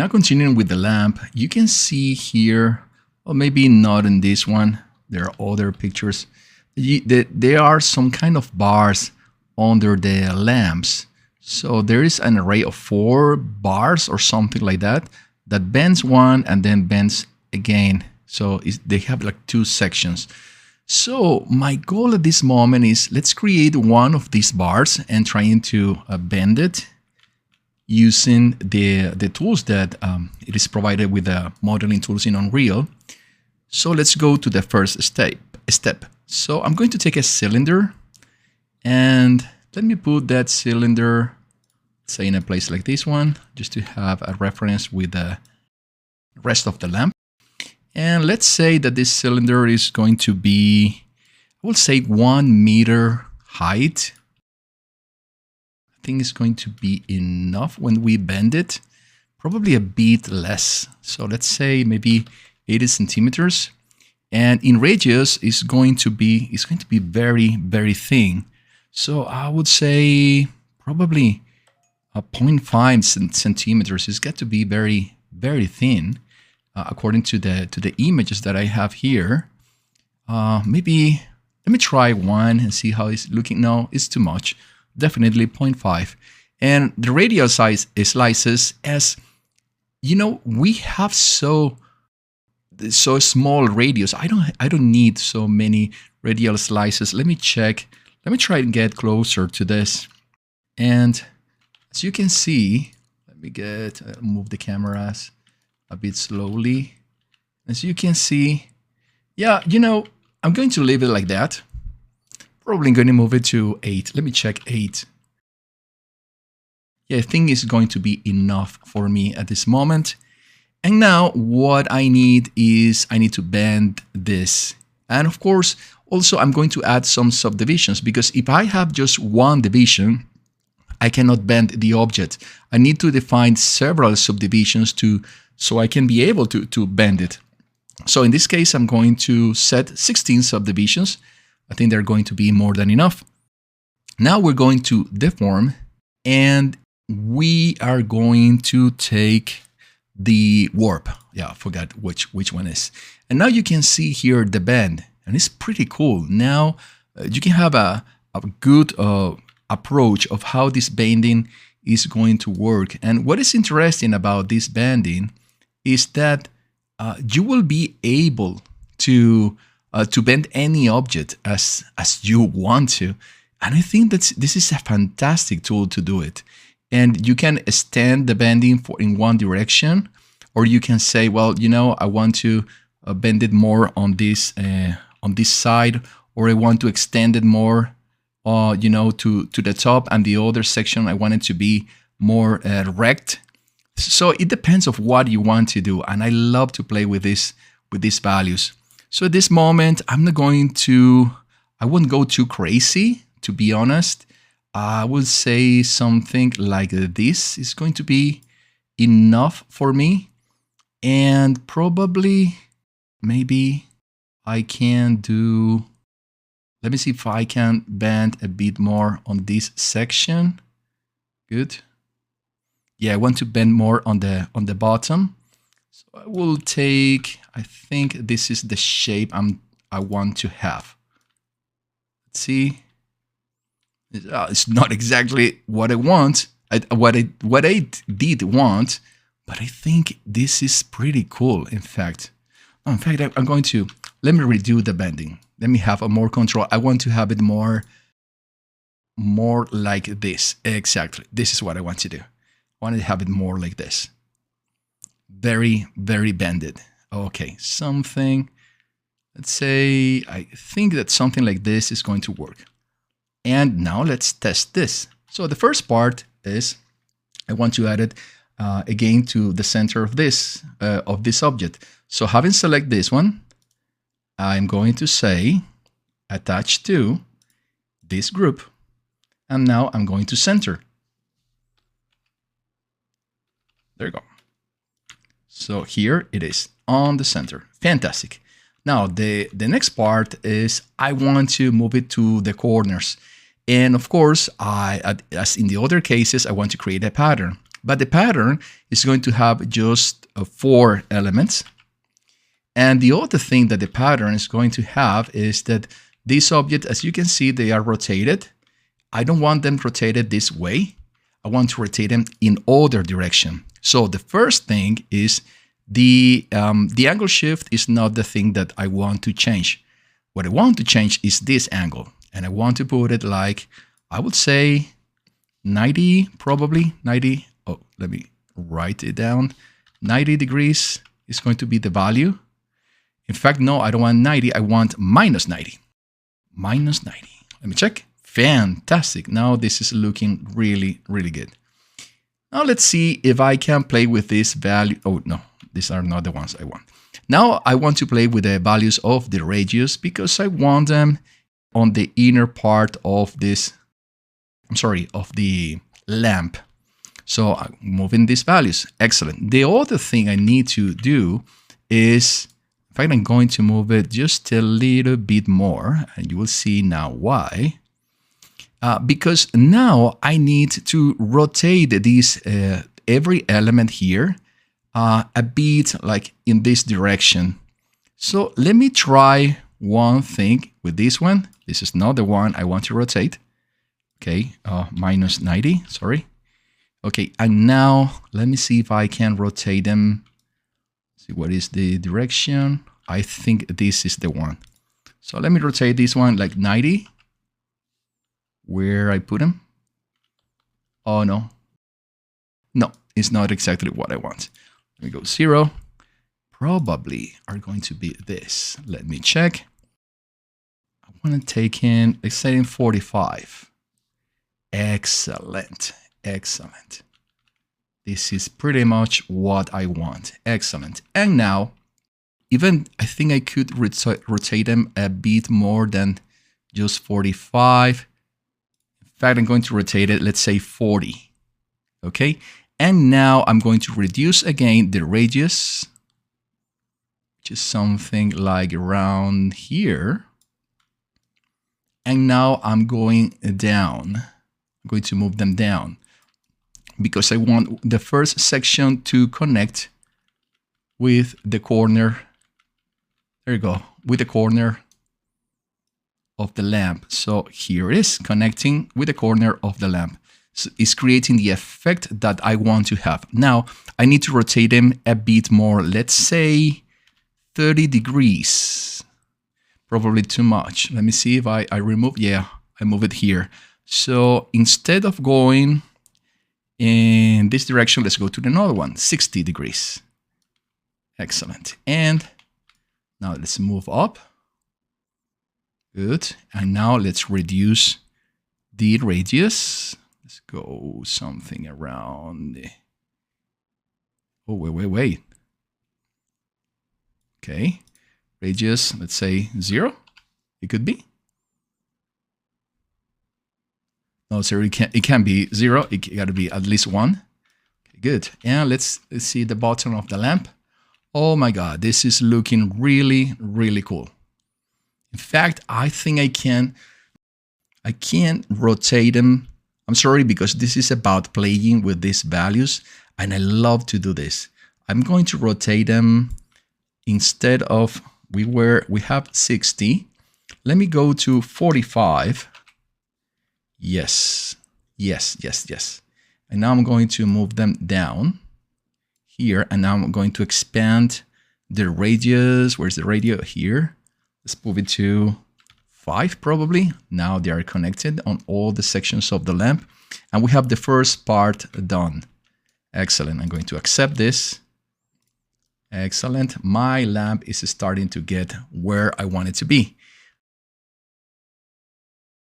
now continuing with the lamp, you can see here, or maybe not in this one, there are other pictures. There are some kind of bars under the lamps. So there is an array of 4 bars or something like that bends one and then bends again. So they have like 2 sections. So my goal at this moment is let's create one of these bars and trying to bend it using the tools that it is provided with the modeling tools in Unreal. So let's go to the first step. So I'm going to take a cylinder and let me put that cylinder, say, in a place like this one, just to have a reference with the rest of the lamp. And let's say that this cylinder is going to be, I will say 1 meter height. I think it's going to be enough when we bend it, probably a bit less. So let's say maybe 80 centimeters. And in radius is going to be very, very thin. So I would say probably 0.5 centimeters. It's got to be very, very thin. According to the images that I have here. Maybe let me try 1 and see how it's looking. No, it's too much. Definitely 0.5. And the radial size slices, as you know, we have so small radius. I don't need so many radial slices. Let me check. Let me try and get closer to this. And as you can see, let me move the cameras a bit slowly. As you can see, yeah, you know, I'm going to leave it like that. Probably going to move it to 8. Let me check 8. Yeah, I think it's going to be enough for me at this moment. And now what I need is I need to bend this. And of course, also I'm going to add some subdivisions, because if I have just one division, I cannot bend the object. I need to define several subdivisions so I can be able to bend it. So in this case, I'm going to set 16 subdivisions. I think they're going to be more than enough. Now we're going to deform, and we are going to take the warp. Yeah, I forgot which one is. And now you can see here the bend, and it's pretty cool. Now you can have a good approach of how this bending is going to work. And what is interesting about this bending is that you will be able to bend any object as you want to. And I think that this is a fantastic tool to do it. And you can extend the bending in one direction, or you can say, well, you know, I want to bend it more on this side, or I want to extend it more, you know, to the top, and the other section I want it to be more rect. So it depends of what you want to do, and I love to play with these values. So at this moment, I won't go too crazy, to be honest. I would say something like this is going to be enough for me, and probably maybe I can do. Let me see if I can bend a bit more on this section. Good. Yeah, I want to bend more on the bottom. So I will take, I think this is the shape I want to have. Let's see. It's not exactly what I want, what I did want, but I think this is pretty cool. In fact, I'm going to, let me redo the bending. Let me have a more control. I want to have it more like this. Exactly. This is what I want to do. I want to have it more like this. Very, very bended. Okay, something, let's say, I think that something like this is going to work. And now let's test this. So the first part is I want to add it again to the center of this object. So having select this one, I'm going to say attach to this group, and now I'm going to center. There you go. So here it is on the center. Fantastic. Now the next part is I want to move it to the corners. And of course, as in the other cases, I want to create a pattern. But the pattern is going to have just 4 elements. And the other thing that the pattern is going to have is that these objects, as you can see, they are rotated. I don't want them rotated this way. I want to rotate them in other direction. So the first thing is the angle shift is not the thing that I want to change. What I want to change is this angle. And I want to put it like, I would say 90, probably 90. Oh, let me write it down. 90 degrees is going to be the value. In fact, no, I don't want 90. I want minus 90. Minus 90. Let me check. Fantastic. Now this is looking really, really good. Now let's see if I can play with this value. Oh, no, these are not the ones I want. Now I want to play with the values of the radius because I want them on the inner part of this, of the lamp. So I'm moving these values. Excellent. The other thing I need to do is, in fact, I'm going to move it just a little bit more, and you will see now why. Because now I need to rotate this every element here a bit like in this direction. So let me try one thing with this one. This is not the one I want to rotate. Okay, minus 90, sorry. Okay, and now let me see if I can rotate them. See what is the direction. I think this is the one. So let me rotate this one like 90. Where I put them? Oh, no. No, it's not exactly what I want. Let me go 0. Probably are going to be this. Let me check. I want to take in, let's say in 45. Excellent. Excellent. This is pretty much what I want. Excellent. And now, even I think I could rotate them a bit more than just 45. In fact, I'm going to rotate it, let's say 40. Okay. And now I'm going to reduce again the radius, which is something like around here. And now I'm going down. I'm going to move them down because I want the first section to connect with the corner. There you go, with the corner of the lamp. So here it is, connecting with the corner of the lamp. So it's creating the effect that I want to have. Now I need to rotate them a bit more. Let's say 30 degrees. Probably too much. Let me see if I remove. Yeah, I move it here. So instead of going in this direction, let's go to another one, 60 degrees. Excellent. And now let's move up. Good. And now let's reduce the radius. Let's go something around. Oh, wait. Okay. Radius, let's say 0. It could be. No, sorry, it can't be 0. It got to be at least 1. Okay, good. And let's see the bottom of the lamp. Oh my God, this is looking really, really cool. In fact, I think I can rotate them. I'm sorry, because this is about playing with these values, and I love to do this. I'm going to rotate them instead of we have 60. Let me go to 45. Yes. And now I'm going to move them down here, and now I'm going to expand the radius. Where's the radius? Here. Let's move it to 5 probably. Now they are connected on all the sections of the lamp, and we have the first part done. Excellent. I'm going to accept this. Excellent. My lamp is starting to get where I want it to be.